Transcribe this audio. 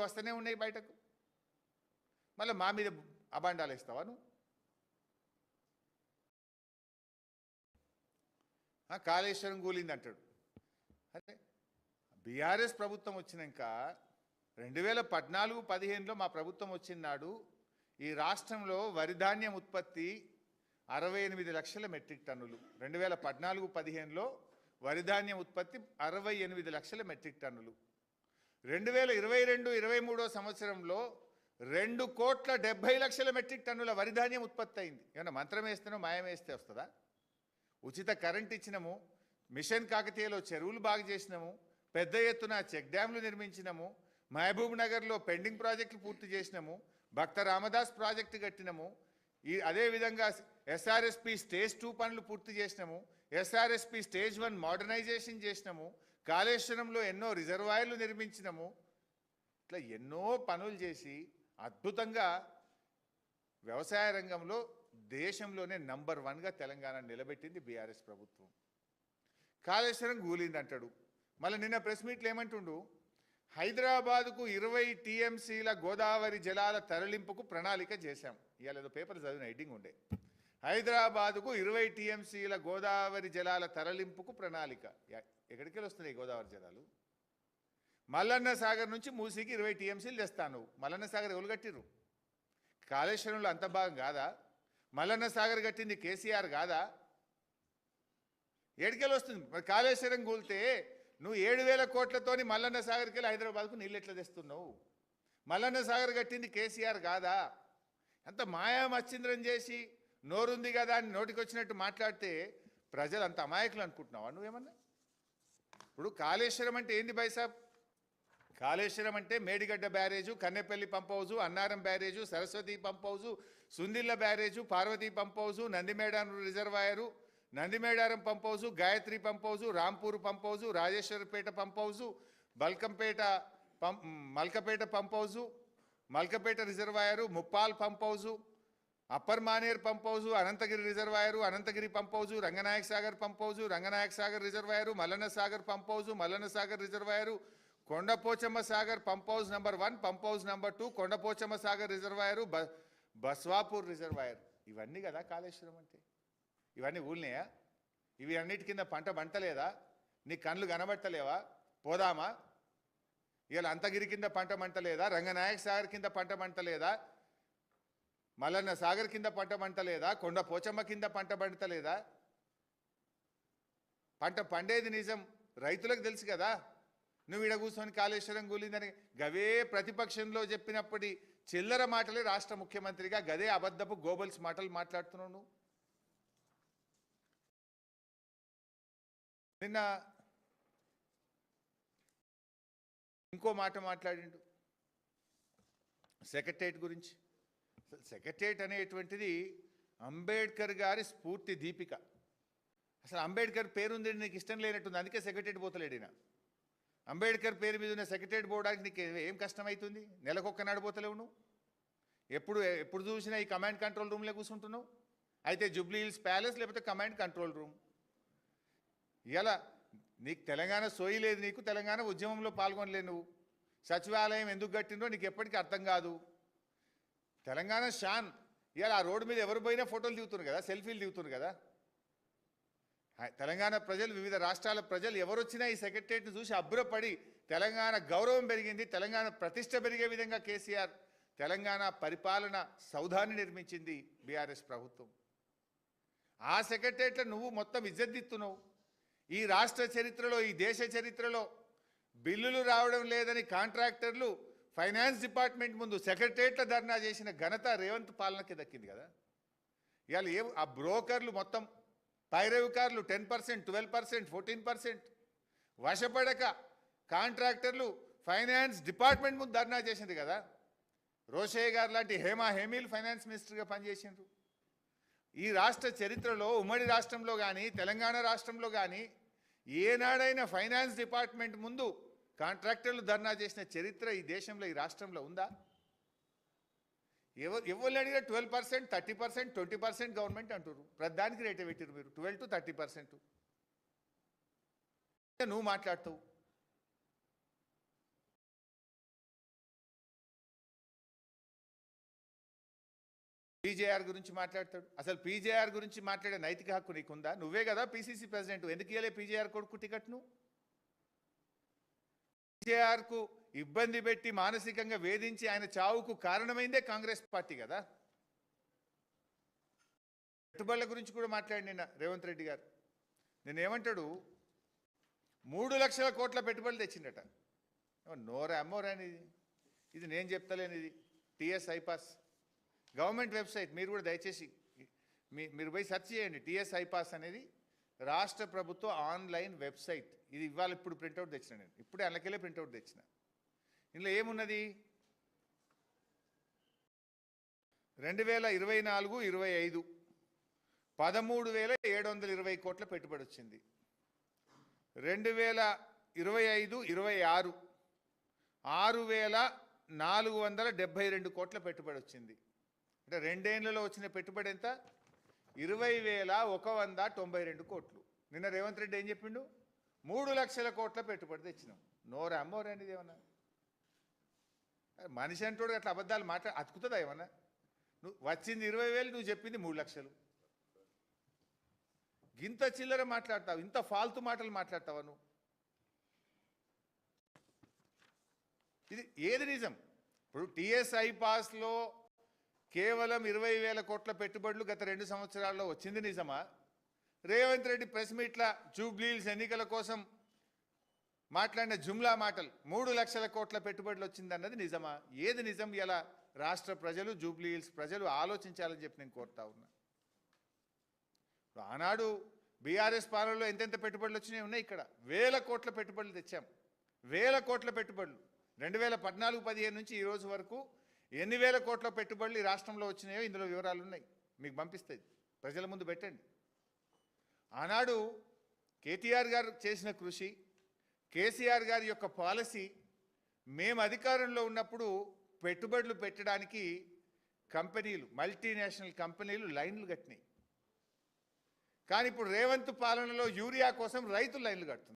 వస్తూనే ఉన్నాయి బయటకు. మళ్ళీ మా మీద అబాండాలు ఇస్తావా నువ్వు? కాళేశ్వరం కూలింది అంటాడు. అరే బీఆర్ఎస్ ప్రభుత్వం వచ్చినాక 2014-15లో మా ప్రభుత్వం వచ్చినాడు ఈ రాష్ట్రంలో వరిధాన్యం ఉత్పత్తి 68 లక్షల మెట్రిక్ టన్నులు. 2014-15లో వరిధాన్యం ఉత్పత్తి 68 లక్షల మెట్రిక్ టన్నులు. 2022-23 సంవత్సరంలో 2,70,00,000 మెట్రిక్ టన్నుల వరిధాన్యం ఉత్పత్తి అయింది. ఏమన్నా మంత్రం వేస్తేనో మాయం వేస్తే వస్తుందా? ఉచిత కరెంట్ ఇచ్చినాము, మిషన్ కాకతీయలో చెరువులు బాగు చేసినాము, పెద్ద ఎత్తున చెక్ డ్యాంలు నిర్మించినాము, మహబూబ్ నగర్లో పెండింగ్ ప్రాజెక్టులు పూర్తి చేసినాము, భక్త రామదాస్ ప్రాజెక్టు కట్టినాము, అదేవిధంగా ఎస్ఆర్ఎస్పి స్టేజ్ 2 పనులు పూర్తి చేసినాము, ఎస్ఆర్ఎస్పి స్టేజ్ 1 మోడర్నైజేషన్ చేసినాము, కాళేశ్వరంలో ఎన్నో రిజర్వాయర్లు నిర్మించినాము. ఇట్లా ఎన్నో పనులు చేసి అద్భుతంగా వ్యవసాయ రంగంలో దేశంలోనే నంబర్ 1గా తెలంగాణ నిలబెట్టింది బీఆర్ఎస్ ప్రభుత్వం. కాళేశ్వరం కూలింది అంటాడు. మళ్ళీ నిన్న ప్రెస్ మీట్లు ఏమంటుండు, హైదరాబాద్కు 20 టీఎంసీల గోదావరి జలాల తరలింపుకు ప్రణాళిక చేశాం. ఇవాళ ఏదో పేపర్ చదివిన హెడ్డింగ్ ఉండే, హైదరాబాద్కు 20 టీఎంసీల గోదావరి జలాల తరలింపుకు ప్రణాళిక. ఎక్కడికి వస్తున్నాయి గోదావరి జలాలు? మల్లన్న సాగర్ నుంచి మూసీకి 20 టీఎంసీలు తెస్తాను. మల్లన్న సాగర్ ఎవరు కట్టిర్రు? కాళేశ్వరంలో అంత భాగం కాదా? మల్లన్న సాగర్ కట్టింది కేసీఆర్ కాదా? ఏడికెళ్ళి వస్తుంది? మరి కాళేశ్వరం కూలితే నువ్వు 7,000 కోట్లతోని మల్లన్న సాగర్కి వెళ్ళి హైదరాబాద్కు నీళ్ళు ఎట్లా తెస్తున్నావు? మల్లన్న సాగర్ కట్టింది కేసీఆర్ కాదా? అంత మాయా మచ్చింద్రం చేసి నోరుంది కదా అని నోటికి వచ్చినట్టు మాట్లాడితే ప్రజలు అంత అమాయకులు అనుకుంటున్నావా నువ్వేమన్నా? ఇప్పుడు కాళేశ్వరం అంటే ఏంది బైసాబ్? కాళేశ్వరం అంటే Medigadda barrage, Kannepalli pump house, Annaram barrage, Saraswati pump house, Sundilla barrage, Parvathi pump house, Nandimedaram reservoir, Nandimedaram pump house, Gayatri pump house, Rampur pump house, Rajeswarpet pump house, Malkapet pump house, Malkapet reservoir, Muppal pump house, upper Maner pump house, Ananthagiri reservoir, Ananthagiri pump house, Ranganayaka Sagar pump house, Ranganayaka Sagar reservoir, Mallanna Sagar pump house, Mallanna Sagar reservoir, Kondapochamma Sagar pump house number 1, pump house number 2, Kondapochamma Sagar reservoir, Baswapur reservoir. ఇవన్నీ కదా కాళేశ్వరం అంటే. ఇవన్నీ ఊళ్ళినాయా? ఇవి అన్నిటి కింద పంట పంటలేదా? నీ కళ్ళు కనబట్టలేవా? పోదామా? ఇవాళ అంతగిరి కింద పంట పంటలేదా? రంగనాయక సాగర్ కింద పంట పంటలేదా? మల్లన్న సాగర్ కింద పంట పంటలేదా? కొండపోచమ్మ కింద పంట పంటలేదా? పంట పండేది నిజం, రైతులకు తెలుసు కదా. నువ్వు ఈడ కూర్చొని కాళేశ్వరం కూలిందని గవే ప్రతిపక్షంలో చెప్పినప్పటి చిల్లర మాటలే రాష్ట్ర ముఖ్యమంత్రిగా గదే అబద్ధపు గోబల్స్ మాటలు మాట్లాడుతున్నావు నువ్వు. నిన్న ఇంకో మాట మాట్లాడిండు సెక్రటేరియట్ గురించి. సెక్రటేరియట్ అనేటువంటిది అంబేద్కర్ గారి స్ఫూర్తి దీపిక. అసలు అంబేద్కర్ పేరుంది నీకు ఇష్టం లేనట్టుంది, అందుకే సెక్రటేరియట్ పోతలేడినా. అంబేద్కర్ పేరు మీద ఉన్న సెక్రటేరియట్ పోవడానికి నీకు ఏం కష్టమవుతుంది? నెలకొక్క నడిపోతలేవు నువ్వు. ఎప్పుడు చూసినా ఈ కమాండ్ కంట్రోల్ రూమ్లో కూర్చుంటున్నావు. అయితే జూబ్లీ హిల్స్ ప్యాలెస్ లేకపోతే కమాండ్ కంట్రోల్ రూమ్. ఇలా నీకు తెలంగాణ సోయి లేదు, నీకు తెలంగాణ ఉద్యమంలో పాల్గొనలేదు. నువ్వు సచివాలయం ఎందుకు కట్టిందో నీకు ఎప్పటికీ అర్థం కాదు. తెలంగాణ షాన్. ఇలా ఆ రోడ్డు మీద ఎవరు పోయినా ఫోటోలు దిగుతున్నారు కదా, సెల్ఫీలు దిగుతున్నారు కదా. తెలంగాణ ప్రజలు, వివిధ రాష్ట్రాల ప్రజలు ఎవరు వచ్చినా ఈ సెక్రటేరియట్ని చూసి అబ్బురపడి తెలంగాణ గౌరవం పెరిగింది, తెలంగాణ ప్రతిష్ట పెరిగే విధంగా కేసీఆర్ తెలంగాణ పరిపాలన సౌధాన్ని నిర్మించింది బీఆర్ఎస్ ప్రభుత్వం. ఆ సెక్రటేరియట్లో నువ్వు మొత్తం ఇజ్జద్దిస్తున్నావు. ఈ రాష్ట్ర చరిత్రలో, ఈ దేశ చరిత్రలో బిల్లులు రావడం లేదని కాంట్రాక్టర్లు ఫైనాన్స్ డిపార్ట్మెంట్ ముందు సెక్రటేరియట్లో ధర్నా చేసిన ఘనత రేవంత్ పాలనకి దక్కింది కదా. ఇవాళ ఆ బ్రోకర్లు మొత్తం పైరవికారులు 10%, 12%, 14% వశపడక కాంట్రాక్టర్లు ఫైనాన్స్ డిపార్ట్మెంట్ ముందు ధర్నా చేసింది కదా. రోషయ్య గారు లాంటి హేమీలు ఫైనాన్స్ మినిస్టర్గా పనిచేసిండ్రు. ఈ రాష్ట్ర చరిత్రలో ఉమ్మడి రాష్ట్రంలో కానీ తెలంగాణ రాష్ట్రంలో కానీ ఏనాడైనా ఫైనాన్స్ డిపార్ట్మెంట్ ముందు కాంట్రాక్టర్లు ధర్నా చేసిన చరిత్ర ఈ దేశంలో, ఈ రాష్ట్రంలో ఉందా? ఎవరు అడిగినా 12%, 30%, 20% గవర్నమెంట్ అంటారు. ప్రధానికి రేట్ పెట్టారు మీరు 12 to 30%. నువ్వు మాట్లాడుతావు. పీజేఆర్ గురించి మాట్లాడతాడు. అసలు పీజేఆర్ గురించి మాట్లాడే నైతిక హక్కు నీకుందా? నువ్వే కదా పీసీసీ ప్రెసిడెంట్. ఎందుకు ఇవ్వలే పీజేఆర్ కొడుకు టికెట్ను? పీజేఆర్కు ఇబ్బంది పెట్టి మానసికంగా వేధించి ఆయన చావుకు కారణమైందే కాంగ్రెస్ పార్టీ కదా. పెట్టుబడుల గురించి కూడా మాట్లాడి నిన్న రేవంత్ రెడ్డి గారు. నేనేమంటాడు, 3 లక్షల కోట్ల పెట్టుబడులు తెచ్చిండట. నోరామోరానిది, ఇది నేను చెప్తలేనిది. టీఎస్ ఐపాస్ గవర్నమెంట్ వెబ్సైట్, మీరు కూడా దయచేసి మీరు పోయి సెర్చ్ చేయండి. టీఎస్ ఐపాస్ అనేది రాష్ట్ర ప్రభుత్వ ఆన్లైన్ వెబ్సైట్. ఇది ఇవాళ ఇప్పుడు ప్రింట్అవుట్ తెచ్చిన, నేను ఇప్పుడే అందుకెళ్ళే ప్రింట్అవుట్ తెచ్చిన. ఇందులో ఏమున్నది? 2024-25 13,720 కోట్ల పెట్టుబడి వచ్చింది. 2025-26 6,472 కోట్ల పెట్టుబడి వచ్చింది. అంటే 2 ఏళ్లలో వచ్చిన పెట్టుబడి ఎంత? 20,192 కోట్లు. నిన్న రేవంత్ రెడ్డి ఏం చెప్పిండు? 3 లక్షల కోట్ల పెట్టుబడి తెచ్చినాం. నోరమ్మోరు అనేది ఏమన్నా? మనిషి అంటోడు అట్లా అబద్ధాలు అతుకుతుందా ఏమన్నా? నువ్వు వచ్చింది 20,000, నువ్వు చెప్పింది 3 లక్షలు. ఇంత చిల్లర మాట్లాడతావు, ఇంత ఫాల్తు మాటలు మాట్లాడతావా నువ్వు? ఇది ఏది నిజం? ఇప్పుడు టీఎస్ఐ పాస్లో కేవలం 20,000 కోట్ల పెట్టుబడులు గత 2 సంవత్సరాల్లో వచ్చింది నిజమా? రేవంత్ రెడ్డి ప్రెస్ మీట్ల జూబ్లీహిల్స్ ఎన్నికల కోసం మాట్లాడిన జుమ్లా మాటలు 3 లక్షల కోట్ల పెట్టుబడులు వచ్చిందన్నది నిజమా? ఏది నిజం? ఇలా రాష్ట్ర ప్రజలు, జూబ్లీహిల్స్ ప్రజలు ఆలోచించాలని చెప్పి నేను కోరుతా ఉన్నా. ఆనాడు బీఆర్ఎస్ పాలనలో ఎంతెంత పెట్టుబడులు వచ్చినాయి ఉన్నాయి. ఇక్కడ 1000 కోట్ల పెట్టుబడులు తెచ్చాం. 1000 కోట్ల పెట్టుబడులు 2014-15 నుంచి ఈ రోజు వరకు ఎన్ని వేల కోట్ల పెట్టుబడులు ఈ రాష్ట్రంలో వచ్చినాయో ఇందులో వివరాలు ఉన్నాయి. మీకు పంపిస్తుంది, ప్రజల ముందు పెట్టండి. ఆనాడు కేటీఆర్ గారు చేసిన కృషి, కేసీఆర్ గారి యొక్క పాలసీ, మేము అధికారంలో ఉన్నప్పుడు పెట్టుబడులు పెట్టడానికి కంపెనీలు, మల్టీనేషనల్ కంపెనీలు లైన్లు కట్టినాయి. కానీ ఇప్పుడు రేవంత్ పాలనలో యూరియా కోసం రైతులు లైన్లు కడుతున్నారు.